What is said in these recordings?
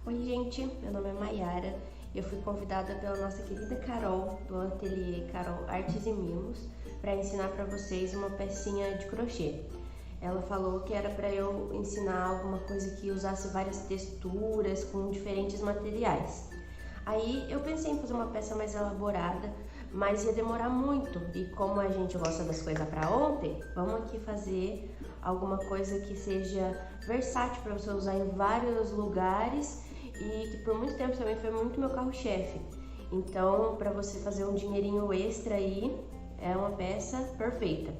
Oi gente, meu nome é Mayara e eu fui convidada pela nossa querida Carol, do ateliê Carol Artes e Mimos, para ensinar para vocês uma pecinha de crochê. Ela falou que era para eu ensinar alguma coisa que usasse várias texturas com diferentes materiais. Aí eu pensei em fazer uma peça mais elaborada, mas ia demorar muito, e como a gente gosta das coisas para ontem, vamos aqui fazer alguma coisa que seja versátil para você usar em vários lugares e que por muito tempo também foi muito meu carro-chefe. Então, para você fazer um dinheirinho extra aí, é uma peça perfeita.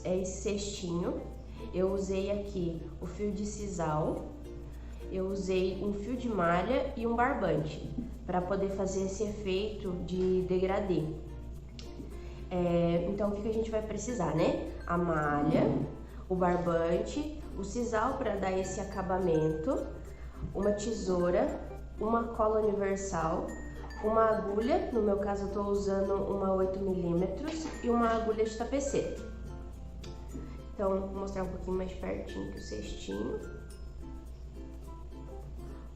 É esse cestinho, eu usei aqui o fio de sisal, eu usei um fio de malha e um barbante para poder fazer esse efeito de degradê. Então o que a gente vai precisar, né? A malha, o barbante, o sisal para dar esse acabamento, uma tesoura, uma cola universal, uma agulha, no meu caso eu estou usando uma 8mm e uma agulha de tapeceiro. Então vou mostrar um pouquinho mais pertinho que o cestinho.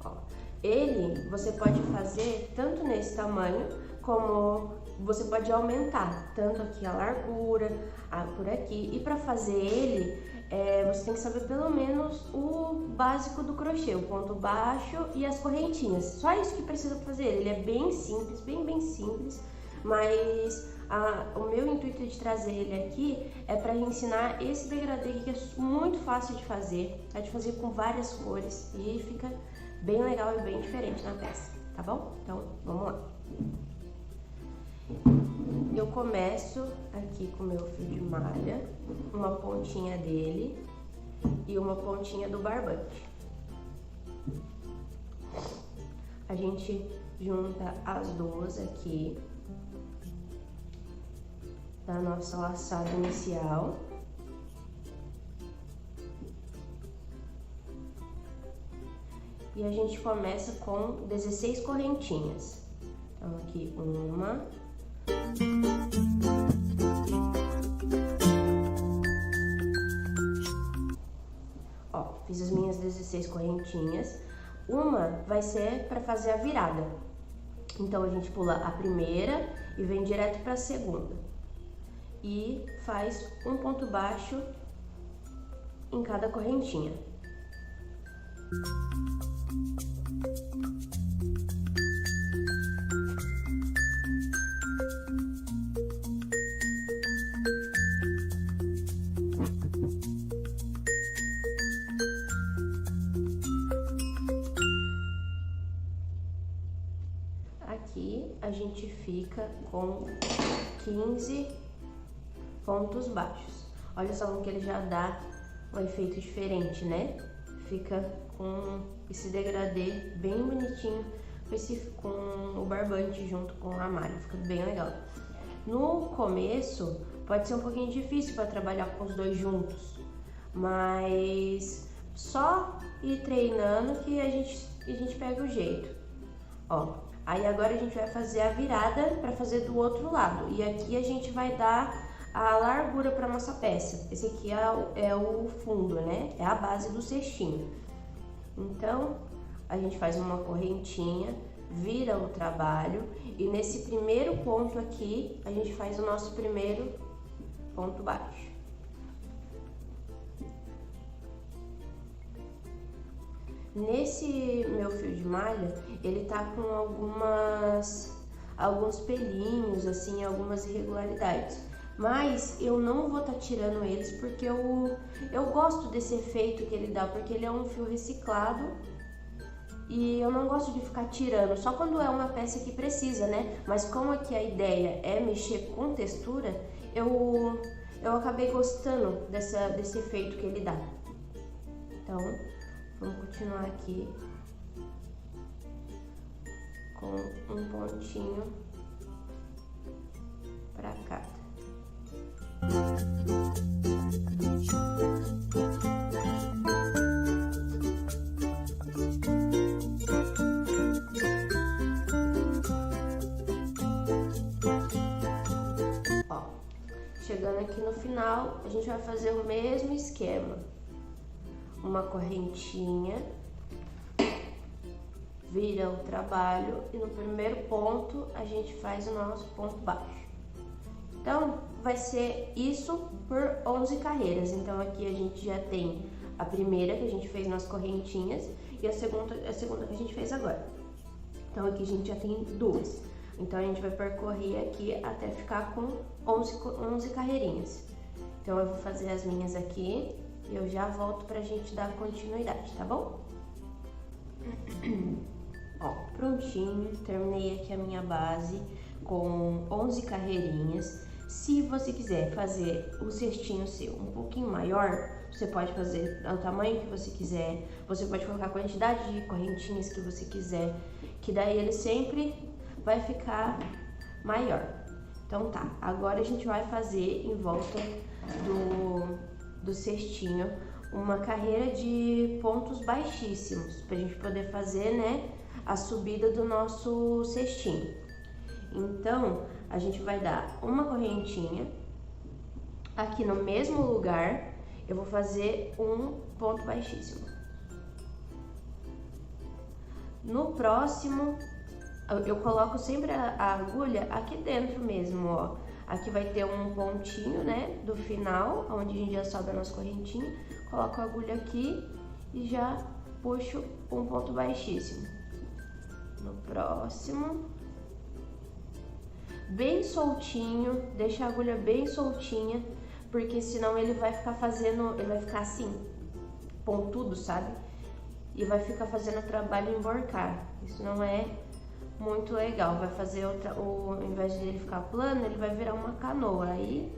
Ó, ele você pode fazer tanto nesse tamanho, como você pode aumentar, tanto aqui a largura, por aqui. E para fazer ele, você tem que saber pelo menos o básico do crochê, o ponto baixo e as correntinhas. Só isso que precisa fazer ele. Ele é bem simples, bem simples, mas o meu intuito de trazer ele aqui é para ensinar esse degradê que é muito fácil de fazer. É de fazer com várias cores e fica bem legal e bem diferente na peça, tá bom? Então, vamos lá. Eu começo aqui com o meu fio de malha, uma pontinha dele e uma pontinha do barbante. A gente junta as duas aqui da nossa laçada inicial. E a gente começa com 16 correntinhas. Então aqui uma, ó, fiz as minhas 16 correntinhas. Uma vai ser para fazer a virada. Então a gente pula a primeira e vem direto para a segunda. E faz um ponto baixo em cada correntinha. Aqui a gente fica com 15 pontos baixos. Olha só como que ele já dá um efeito diferente, né? Fica com esse degradê bem bonitinho, com o barbante junto com a malha, fica bem legal. No começo pode ser um pouquinho difícil para trabalhar com os dois juntos, mas só ir treinando que a gente pega o jeito. Ó, aí agora a gente vai fazer a virada para fazer do outro lado, e aqui a gente vai dar a largura para nossa peça. Esse aqui é o fundo, né? É a base do cestinho. Então, a gente faz uma correntinha, vira o trabalho, e nesse primeiro ponto aqui, a gente faz o nosso primeiro ponto baixo. Nesse meu fio de malha, ele tá com alguns pelinhos, assim, algumas irregularidades. Mas eu não vou estar tirando eles porque eu gosto desse efeito que ele dá, porque ele é um fio reciclado e eu não gosto de ficar tirando, só quando é uma peça que precisa, né? Mas como aqui a ideia é mexer com textura, eu acabei gostando desse efeito que ele dá. Então, vamos continuar aqui com um pontinho para cá. Ó, chegando aqui no final, a gente vai fazer o mesmo esquema. Uma correntinha vira o trabalho e no primeiro ponto a gente faz o nosso ponto baixo. Então, vai ser isso por 11 carreiras. Então, aqui a gente já tem a primeira que a gente fez nas correntinhas e a segunda que a gente fez agora. Então, aqui a gente já tem duas. Então, a gente vai percorrer aqui até ficar com 11 carreirinhas. Então, eu vou fazer as minhas aqui e eu já volto pra gente dar continuidade, tá bom? Ó, prontinho, terminei aqui a minha base com 11 carreirinhas. Se você quiser fazer o cestinho seu um pouquinho maior, você pode fazer o tamanho que você quiser, você pode colocar a quantidade de correntinhas que você quiser, que daí ele sempre vai ficar maior. Então tá, agora a gente vai fazer em volta do cestinho uma carreira de pontos baixíssimos, pra gente poder fazer, né, a subida do nosso cestinho. Então, a gente vai dar uma correntinha, aqui no mesmo lugar, eu vou fazer um ponto baixíssimo. No próximo, eu coloco sempre a agulha aqui dentro mesmo, ó. Aqui vai ter um pontinho, né, do final, onde a gente já sobe a nossa correntinha. Coloco a agulha aqui e já puxo um ponto baixíssimo. No próximo, bem soltinho, deixa a agulha bem soltinha, porque senão ele vai ficar assim, pontudo, sabe? E vai ficar fazendo o trabalho emborcar. Isso não é muito legal, vai fazer ao invés de ele ficar plano, ele vai virar uma canoa, aí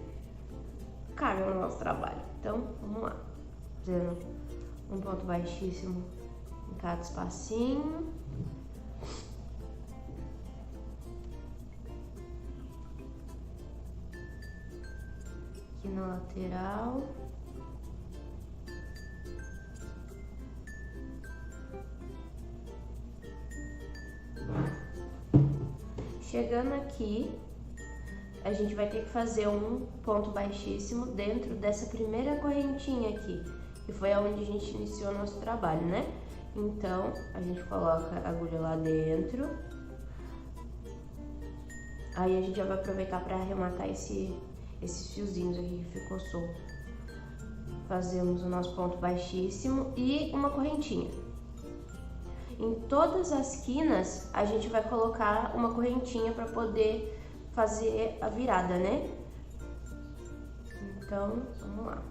caga no nosso trabalho. Então, vamos lá, fazendo um ponto baixíssimo em cada espacinho. Aqui na lateral. Chegando aqui, a gente vai ter que fazer um ponto baixíssimo dentro dessa primeira correntinha aqui, que foi onde a gente iniciou o nosso trabalho, né? Então, a gente coloca a agulha lá dentro. Aí a gente já vai aproveitar para arrematar esses fiozinhos aqui que ficou solto. Fazemos o nosso ponto baixíssimo e uma correntinha. Em todas as quinas, a gente vai colocar uma correntinha para poder fazer a virada, né? Então, vamos lá.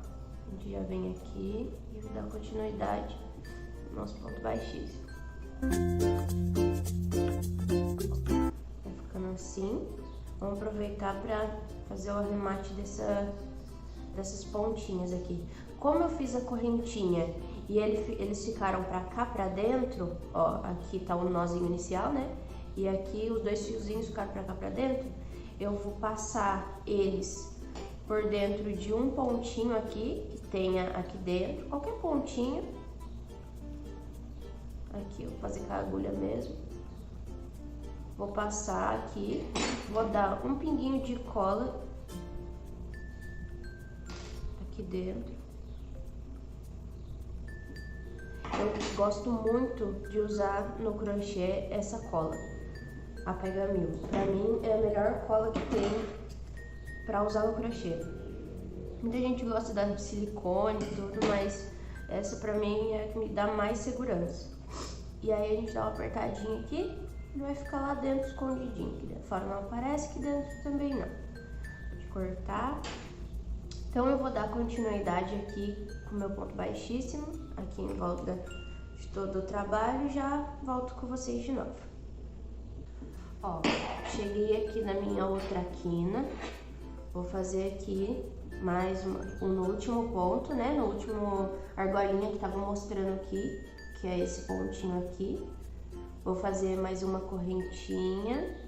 A gente já vem aqui e dá continuidade no nosso ponto baixíssimo. Vai ficando assim. Vamos aproveitar para fazer o arremate dessas pontinhas aqui. Como eu fiz a correntinha e eles ficaram pra cá, pra dentro, ó, aqui tá o nozinho inicial, né? E aqui os dois fiozinhos ficaram pra cá, pra dentro. Eu vou passar eles por dentro de um pontinho aqui, que tenha aqui dentro, qualquer pontinho. Aqui, eu vou fazer com a agulha mesmo. Vou passar aqui, vou dar um pinguinho de cola aqui dentro. Eu gosto muito de usar no crochê essa cola, a Pega 1000. Pra mim é a melhor cola que tem pra usar no crochê. Muita gente gosta da de silicone e tudo, mas essa pra mim é a que me dá mais segurança. E aí a gente dá uma apertadinha aqui e vai ficar lá dentro escondidinho. Aqui fora não aparece, aqui dentro também não. Pode cortar. Então eu vou dar continuidade aqui com o meu ponto baixíssimo, aqui em volta de todo o trabalho, e já volto com vocês de novo. Ó, cheguei aqui na minha outra quina, vou fazer aqui mais no último ponto, né, no último argolinha que tava mostrando aqui, que é esse pontinho aqui. Vou fazer mais uma correntinha.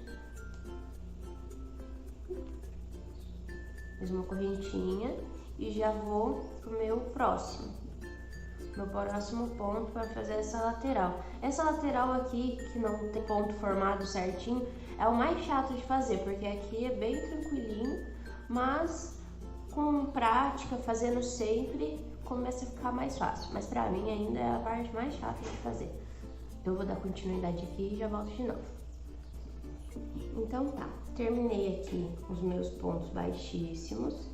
Mais uma correntinha e já vou pro meu próximo ponto para fazer essa lateral. Essa lateral aqui, que não tem ponto formado certinho, é o mais chato de fazer, porque aqui é bem tranquilinho, mas com prática, fazendo sempre, começa a ficar mais fácil. Mas pra mim ainda é a parte mais chata de fazer. Eu vou dar continuidade aqui e já volto de novo. Então tá, terminei aqui os meus pontos baixíssimos.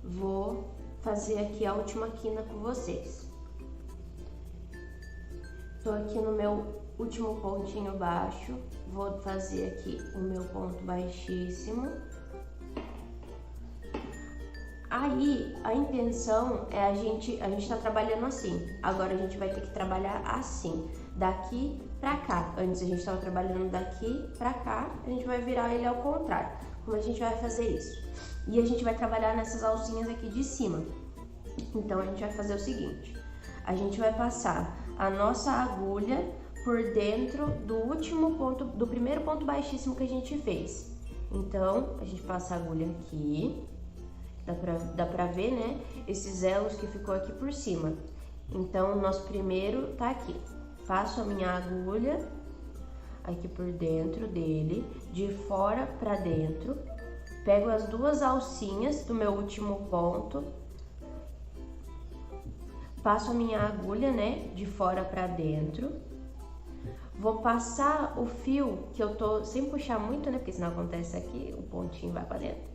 Vou fazer aqui a última quina com vocês. Tô aqui no meu último pontinho baixo, vou fazer aqui o meu ponto baixíssimo. Aí, a intenção é a gente tá trabalhando assim, agora a gente vai ter que trabalhar assim, daqui pra cá. Antes a gente tava trabalhando daqui pra cá, a gente vai virar ele ao contrário. Como a gente vai fazer isso? E a gente vai trabalhar nessas alcinhas aqui de cima. Então a gente vai fazer o seguinte, a gente vai passar a nossa agulha por dentro do último ponto, do primeiro ponto baixíssimo que a gente fez. Então a gente passa a agulha aqui. Dá pra ver, né, esses elos que ficou aqui por cima. Então, o nosso primeiro tá aqui. Passo a minha agulha aqui por dentro dele, de fora pra dentro. Pego as duas alcinhas do meu último ponto. Passo a minha agulha, né, de fora pra dentro. Vou passar o fio, que eu tô sem puxar muito, né, porque senão acontece aqui, o pontinho vai pra dentro.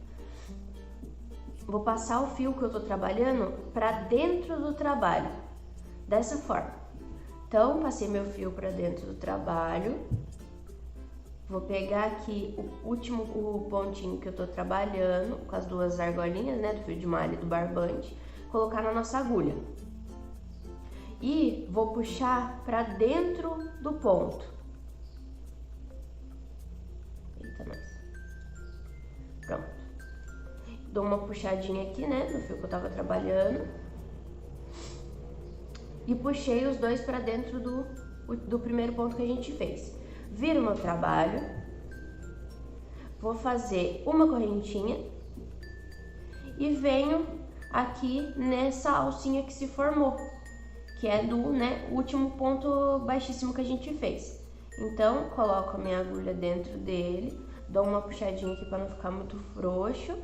Vou passar o fio que eu tô trabalhando para dentro do trabalho, dessa forma. Então, passei meu fio para dentro do trabalho. Vou pegar aqui o pontinho que eu tô trabalhando, com as duas argolinhas, né, do fio de malha e do barbante, colocar na nossa agulha. E vou puxar para dentro do ponto. Eita, nós. Pronto. Dou uma puxadinha aqui, né, no fio que eu tava trabalhando. E puxei os dois pra dentro do primeiro ponto que a gente fez. Viro meu trabalho. Vou fazer uma correntinha. E venho aqui nessa alcinha que se formou. Que é do, né, último ponto baixíssimo que a gente fez. Então, coloco a minha agulha dentro dele. Dou uma puxadinha aqui pra não ficar muito frouxo.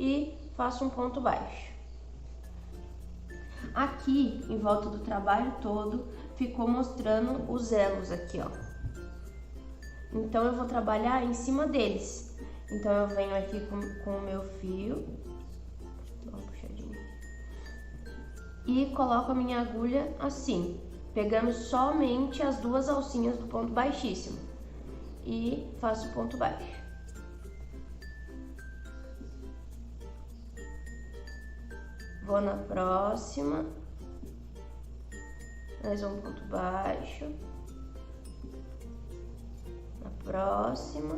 E faço um ponto baixo. Aqui, em volta do trabalho todo, ficou mostrando os elos aqui, ó. Então, eu vou trabalhar em cima deles. Então, eu venho aqui com o meu fio. Dá uma puxadinha. E coloco a minha agulha assim, pegando somente as duas alcinhas do ponto baixíssimo. E faço o ponto baixo. Vou na próxima, mais um ponto baixo, na próxima,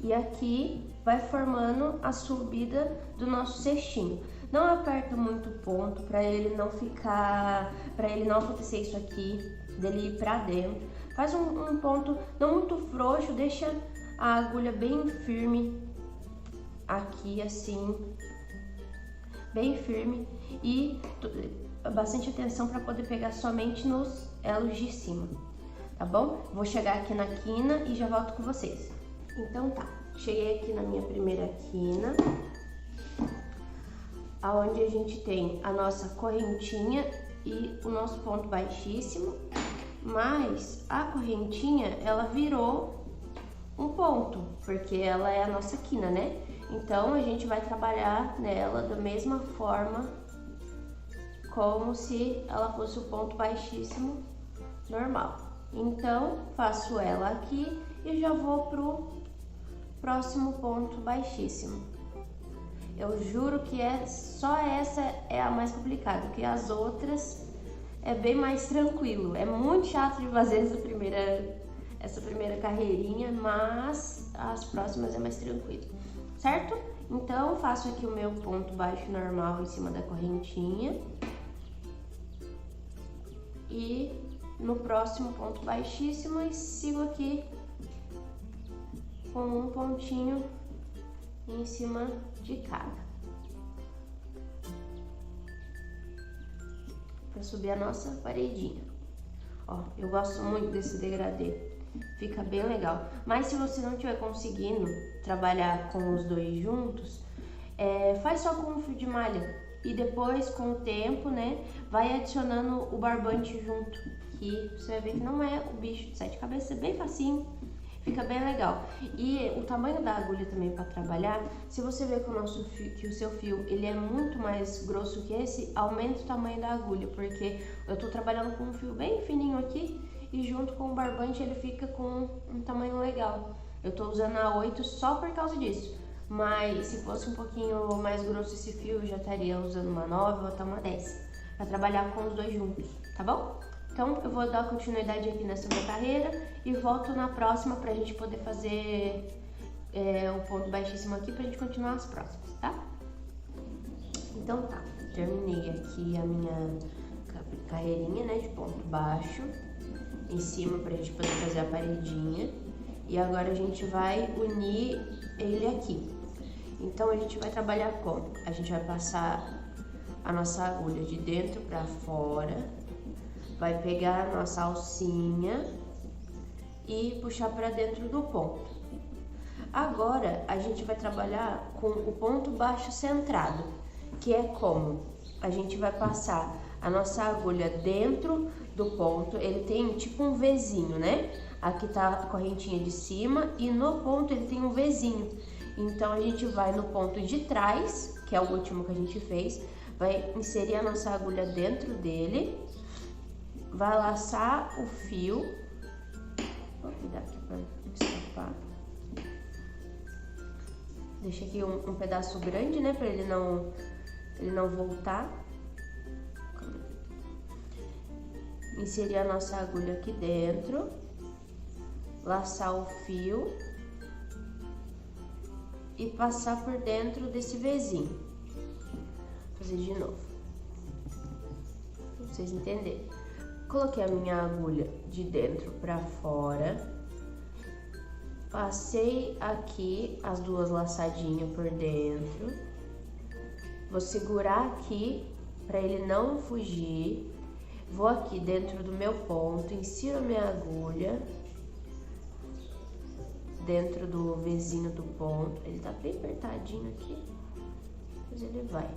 e aqui vai formando a subida do nosso cestinho. Não aperta muito o ponto para ele não ficar, para ele não acontecer isso aqui, dele ir para dentro. Faz um ponto não muito frouxo, deixa a agulha bem firme aqui assim, bem firme e bastante atenção para poder pegar somente nos elos de cima, tá bom? Vou chegar aqui na quina e já volto com vocês. Então tá, cheguei aqui na minha primeira quina, aonde a gente tem a nossa correntinha e o nosso ponto baixíssimo, mas a correntinha, ela virou um ponto, porque ela é a nossa quina, né? Então, a gente vai trabalhar nela da mesma forma, como se ela fosse o ponto baixíssimo normal. Então, faço ela aqui e já vou pro próximo ponto baixíssimo. Eu juro que só essa é a mais complicada, porque as outras é bem mais tranquilo. É muito chato de fazer essa primeira carreirinha, mas as próximas é mais tranquilo, certo? Então, faço aqui o meu ponto baixo normal em cima da correntinha. E no próximo ponto baixíssimo e sigo aqui com um pontinho em cima de cada, para subir a nossa paredinha. Ó, eu gosto muito desse degradê, Fica bem legal. Mas se você não estiver conseguindo trabalhar com os dois juntos, faz só com o fio de malha. E depois, com o tempo, né, vai adicionando o barbante junto. Que você vai ver que não é o bicho de 7 cabeças, é bem facinho. Fica bem legal. E o tamanho da agulha também para trabalhar, se você ver que o seu fio ele é muito mais grosso que esse, aumenta o tamanho da agulha, porque eu tô trabalhando com um fio bem fininho aqui e junto com o barbante ele fica com um tamanho legal. Eu tô usando a 8 só por causa disso, mas se fosse um pouquinho mais grosso esse fio, eu já estaria usando uma 9 ou até uma 10 para trabalhar com os dois juntos, tá bom? Então, eu vou dar continuidade aqui nessa minha carreira e volto na próxima pra gente poder fazer o ponto baixíssimo aqui pra gente continuar as próximas, tá? Então tá, terminei aqui a minha carreirinha, né, de ponto baixo em cima pra gente poder fazer a paredinha. E agora a gente vai unir ele aqui. Então, a gente vai trabalhar como? A gente vai passar a nossa agulha de dentro pra fora. Vai pegar a nossa alcinha e puxar para dentro do ponto. Agora, a gente vai trabalhar com o ponto baixo centrado, que é como? A gente vai passar a nossa agulha dentro do ponto, ele tem tipo um Vzinho, né? Aqui tá a correntinha de cima e no ponto ele tem um Vzinho. Então, a gente vai no ponto de trás, que é o último que a gente fez, vai inserir a nossa agulha dentro dele. Vai laçar o fio. Vou cuidar aqui para não escapar. Deixa aqui um pedaço grande, né? Para ele não voltar. Inserir a nossa agulha aqui dentro. Laçar o fio. E passar por dentro desse Vzinho. Vou fazer de novo. Pra vocês entenderem. Coloquei a minha agulha de dentro para fora, passei aqui as duas laçadinhas por dentro, vou segurar aqui para ele não fugir, vou aqui dentro do meu ponto, insiro a minha agulha dentro do Vzinho do ponto, ele tá bem apertadinho aqui, mas ele vai.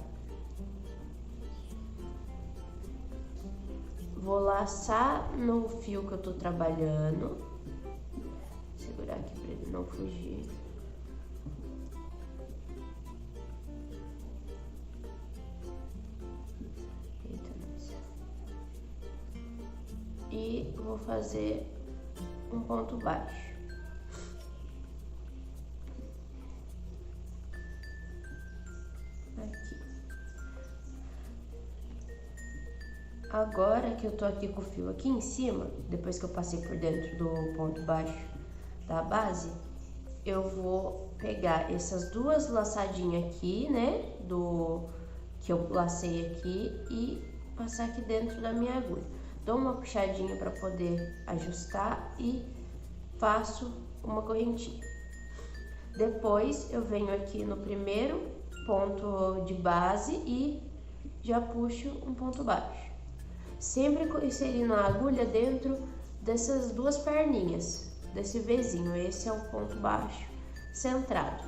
Vou laçar no fio que eu tô trabalhando. Segurar aqui pra ele não fugir. Eita, nossa. E vou fazer um ponto baixo. Agora que eu tô aqui com o fio aqui em cima, depois que eu passei por dentro do ponto baixo da base, eu vou pegar essas duas laçadinhas aqui, né, que eu lacei aqui e passar aqui dentro da minha agulha. Dou uma puxadinha para poder ajustar e faço uma correntinha. Depois eu venho aqui no primeiro ponto de base e já puxo um ponto baixo. Sempre inserindo a agulha dentro dessas duas perninhas, desse Vzinho. Esse é o ponto baixo centrado.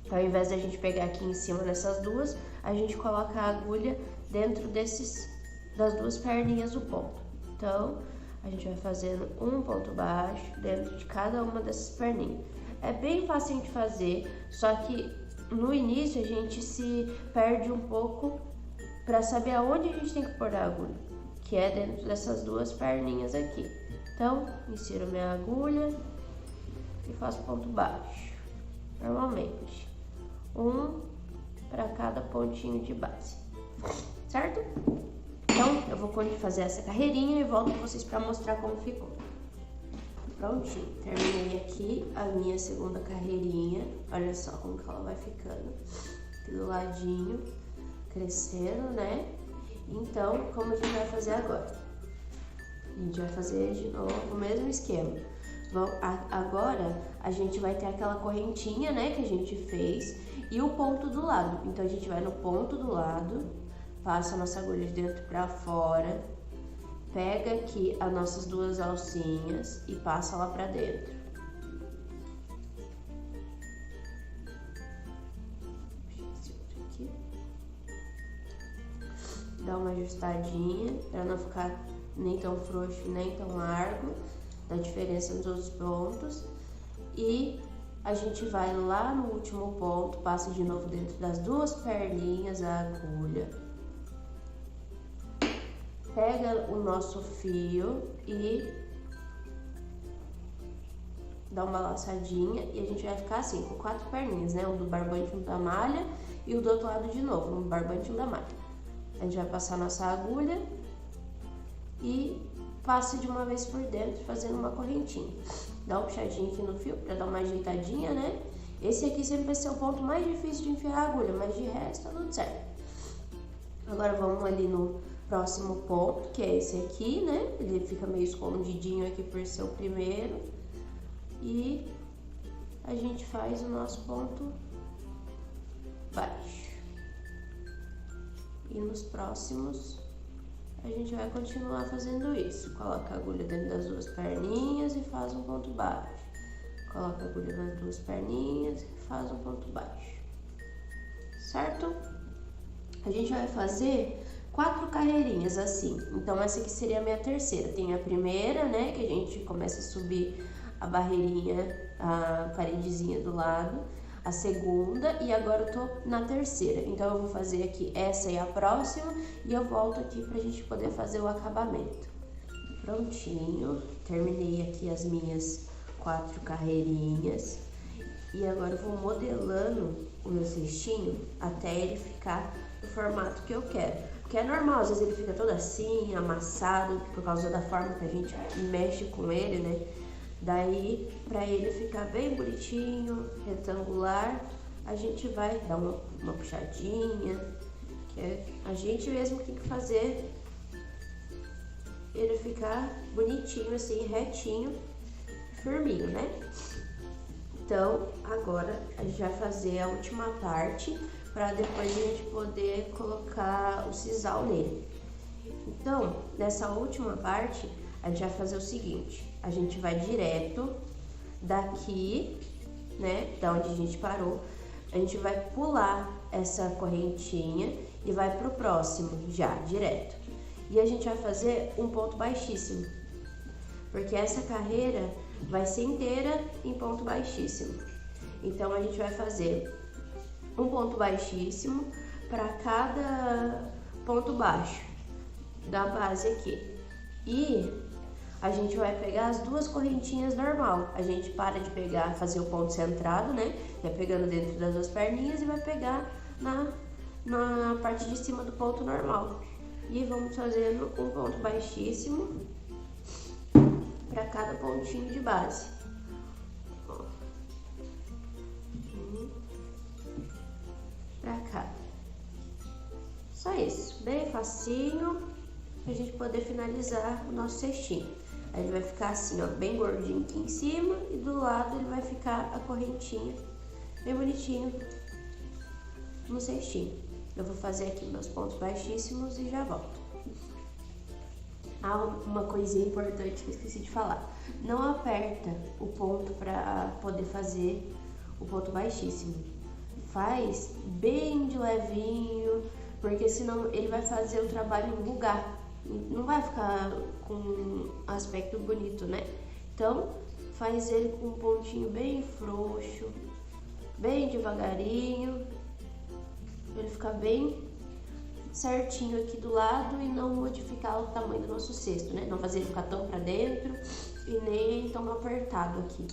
Então, ao invés de a gente pegar aqui em cima dessas duas, a gente coloca a agulha dentro das duas perninhas do ponto. Então, a gente vai fazendo um ponto baixo dentro de cada uma dessas perninhas. É bem fácil de fazer, só que no início a gente se perde um pouco para saber aonde a gente tem que pôr a agulha, que é dentro dessas duas perninhas aqui. Então, insiro minha agulha e faço ponto baixo, normalmente, um para cada pontinho de base, certo? Então, eu vou fazer essa carreirinha e volto com vocês para mostrar como ficou. Prontinho, terminei aqui a minha segunda carreirinha, olha só como que ela vai ficando, aqui do ladinho, crescendo, né? Então, como a gente vai fazer agora? A gente vai fazer de novo o mesmo esquema. Agora, a gente vai ter aquela correntinha, né, que a gente fez e o ponto do lado. Então, a gente vai no ponto do lado, passa a nossa agulha de dentro pra fora pega aqui as nossas duas alcinhas e passa lá pra dentro. Aqui. Dá uma ajustadinha pra não ficar nem tão frouxo, nem tão largo. Dá diferença nos outros pontos. E a gente vai lá no último ponto, passa de novo dentro das duas perninhas a agulha. Pega o nosso fio e dá uma laçadinha e a gente vai ficar assim, com 4 perninhas, né? Um do barbante, um da malha e o do outro lado de novo, um do barbante e um da malha. A gente vai passar nossa agulha e passa de uma vez por dentro, fazendo uma correntinha. Dá uma puxadinha aqui no fio pra dar uma ajeitadinha, né? Esse aqui sempre vai ser o ponto mais difícil de enfiar a agulha, mas de resto tá tudo certo. Agora vamos ali no próximo ponto, que é esse aqui, né? Ele fica meio escondidinho aqui por ser o primeiro. E a gente faz o nosso ponto baixo. E nos próximos a gente vai continuar fazendo isso. Coloca a agulha dentro das duas perninhas e faz um ponto baixo. Coloca a agulha nas duas perninhas e faz um ponto baixo. Certo? A gente vai fazer 4 carreirinhas assim. Então essa aqui seria a minha terceira. Tem a primeira, né, que a gente começa a subir a barreirinha, a paredezinha do lado. A segunda e agora eu tô na terceira. Então eu vou fazer aqui essa e a próxima e eu volto aqui pra gente poder fazer o acabamento. Prontinho, terminei aqui as minhas 4 carreirinhas e agora eu vou modelando o meu cestinho até ele ficar do formato que eu quero. Porque é normal, às vezes ele fica todo assim, amassado, por causa da forma que a gente mexe com ele, né? Daí, para ele ficar bem bonitinho, retangular, a gente vai dar uma puxadinha, que é a gente mesmo tem que fazer ele ficar bonitinho, assim, retinho, firminho, né? Então, agora a gente vai fazer a última parte, para depois a gente poder colocar o sisal nele. Então, nessa última parte, a gente vai fazer o seguinte: a gente vai direto daqui, né, da onde a gente parou, a gente vai pular essa correntinha e vai pro próximo já, direto. E a gente vai fazer um ponto baixíssimo, porque essa carreira vai ser inteira em ponto baixíssimo. Então a gente vai fazer um ponto baixíssimo para cada ponto baixo da base aqui. E a gente vai pegar as duas correntinhas normal. A gente para de pegar, fazer o ponto centrado, né? Vai pegando dentro das duas perninhas e vai pegar na parte de cima do ponto normal. E vamos fazendo um ponto baixíssimo para cada pontinho de base. Pra cá. Só isso, bem facinho, pra gente poder finalizar o nosso cestinho. Aí ele vai ficar assim, ó, bem gordinho aqui em cima e do lado ele vai ficar a correntinha bem bonitinho no cestinho. Eu vou fazer aqui meus pontos baixíssimos e já volto. Ah, uma coisinha importante que eu esqueci de falar. Não aperta o ponto para poder fazer o ponto baixíssimo. Faz bem de levinho, porque senão ele vai fazer o trabalho bugar. Não vai ficar com um aspecto bonito, né? Então, faz ele com um pontinho bem frouxo, bem devagarinho. Ele fica bem certinho aqui do lado e não modificar o tamanho do nosso cesto, né? Não fazer ele ficar tão pra dentro e nem tão apertado aqui.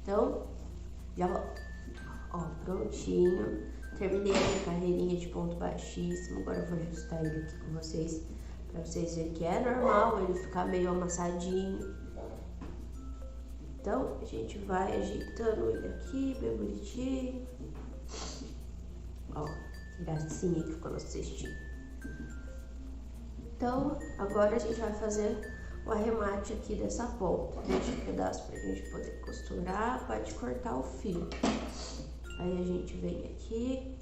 Então, já volto. Ó, prontinho. Terminei a minha carreirinha de ponto baixíssimo. Agora eu vou ajustar ele aqui com vocês, pra vocês verem que é normal ele ficar meio amassadinho. Então, a gente vai ajeitando ele aqui, bem bonitinho. Ó, que gracinha que ficou nosso cestinho. Então, agora a gente vai fazer o arremate aqui dessa ponta. Deixa um pedaço pra gente poder costurar, pode cortar o fio. Aí a gente vem aqui,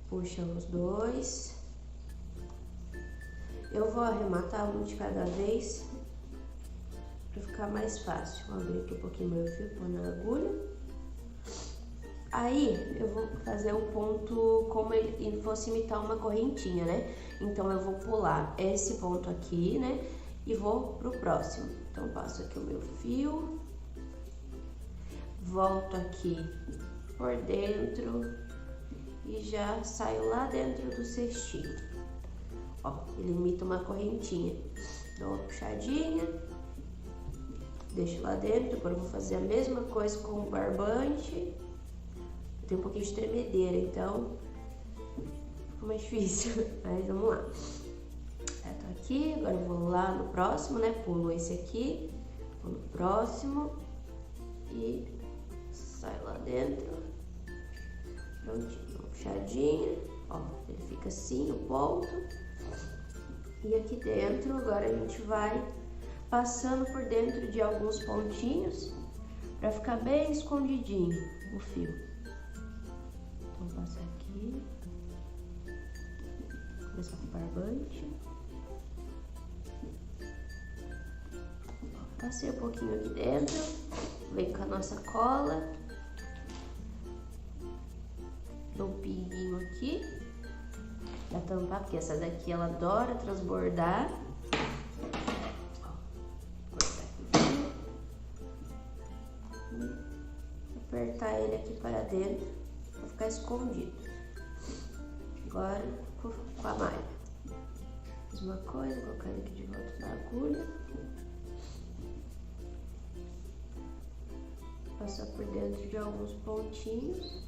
puxa os dois Eu vou arrematar um de cada vez para ficar mais fácil. Vou abrir aqui um pouquinho meu fio, pôr na agulha. Aí eu vou fazer o ponto como ele fosse imitar uma correntinha, né? Então eu vou pular esse ponto aqui, né? E vou pro próximo. Então passo aqui o meu fio, volto aqui por dentro e já saio lá dentro do cestinho. Ó, ele imita uma correntinha. Dou uma puxadinha, deixo lá dentro. Agora eu vou fazer a mesma coisa com o barbante. Tem um pouquinho de tremedeira, então ficou mais difícil. Mas vamos lá. Eu tô aqui, agora eu vou lá no próximo, né? Pulo esse aqui, vou no próximo e saio lá dentro. Prontinho, uma puxadinha. Ó, ele fica assim, o ponto. E aqui dentro, agora a gente vai passando por dentro de alguns pontinhos para ficar bem escondidinho o fio. Então, passa aqui. Começar com o barbante. Passei um pouquinho aqui dentro. Vem com a nossa cola. Dou um pinguinho aqui pra tampar, porque essa daqui ela adora transbordar. Ó, cortar aqui. E apertar ele aqui para dentro pra ficar escondido. Agora com a malha. Mesma coisa, colocar ele aqui de volta na agulha. Passar por dentro de alguns pontinhos.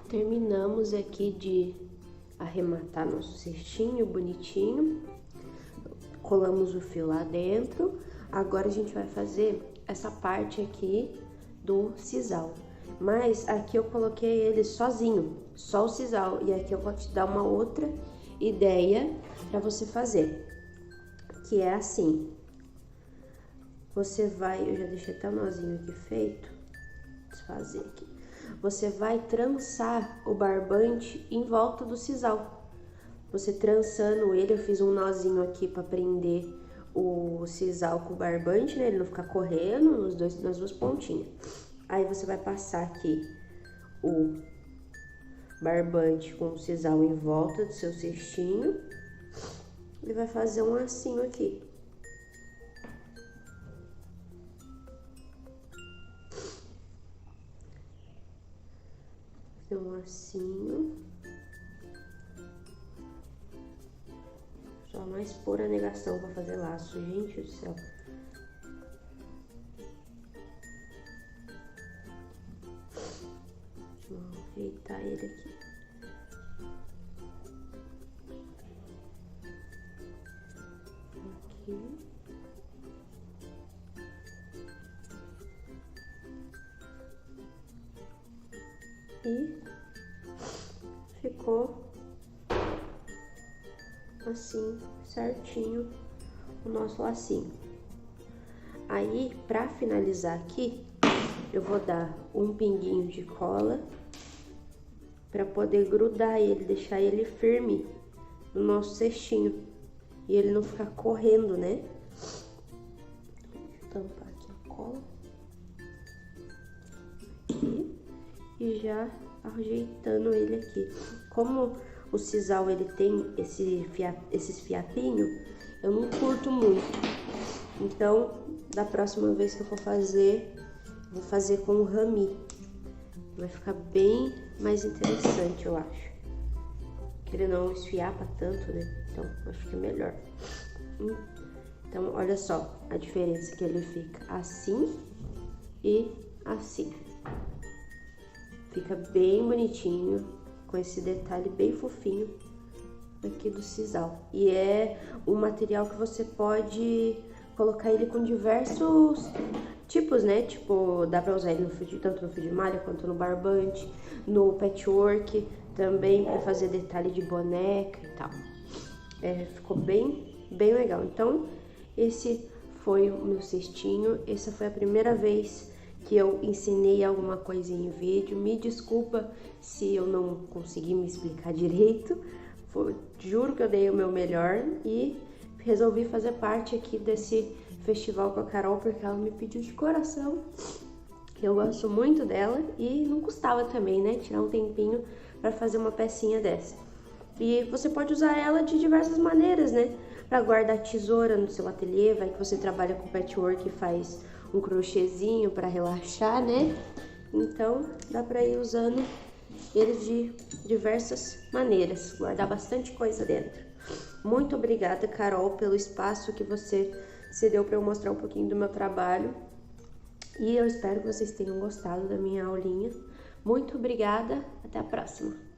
Terminamos aqui de arrematar nosso cestinho bonitinho. Colamos o fio lá dentro. Agora a gente vai fazer essa parte aqui do sisal. Mas aqui eu coloquei ele sozinho, só o sisal. E aqui eu vou te dar uma outra ideia para você fazer. Que é assim. Você vai, eu já deixei até o nozinho aqui feito. Desfazer aqui. Você vai trançar o barbante em volta do sisal. Você trançando ele, eu fiz um nozinho aqui para prender o sisal com o barbante, né? Ele não ficar correndo nas duas pontinhas. Aí você vai passar aqui o barbante com o sisal em volta do seu cestinho e vai fazer um lacinho aqui. Fazer um lacinho. Só mais pura negação pra fazer laço, gente do céu. Vou ajeitar ele aqui. Aqui. E ficou assim, certinho o nosso lacinho. Aí, pra finalizar aqui, eu vou dar um pinguinho de cola pra poder grudar ele, deixar ele firme no nosso cestinho e ele não ficar correndo, né? Deixa eu tampar aqui a cola. Aqui. E já ajeitando ele aqui. Como o sisal ele tem esses fiapinhos, eu não curto muito. Então, da próxima vez que eu for fazer, vou fazer com o rami. Vai ficar bem mais interessante, eu acho. Ele não esfiapa tanto, né? Então, acho que é melhor. Então, olha só a diferença que ele fica assim e assim. Fica bem bonitinho, com esse detalhe bem fofinho aqui do sisal. E é um material que você pode colocar ele com diversos tipos, né? Tipo, dá pra usar ele tanto no fio de malha quanto no barbante, no patchwork, também pra fazer detalhe de boneca e tal. Ficou bem legal. Então, esse foi o meu cestinho. Essa foi a primeira vez que eu ensinei alguma coisa em vídeo. Me desculpa se eu não consegui me explicar direito. Juro que eu dei o meu melhor e resolvi fazer parte aqui desse festival com a Carol porque ela me pediu de coração. Eu gosto muito dela e não custava também, né? Tirar um tempinho para fazer uma pecinha dessa. E você pode usar ela de diversas maneiras, né? Para guardar tesoura no seu ateliê, vai que você trabalha com patchwork e faz um crochêzinho para relaxar, né? Então, dá para ir usando eles de diversas maneiras, guardar bastante coisa dentro. Muito obrigada, Carol, pelo espaço que você cedeu para eu mostrar um pouquinho do meu trabalho. E eu espero que vocês tenham gostado da minha aulinha. Muito obrigada, até a próxima!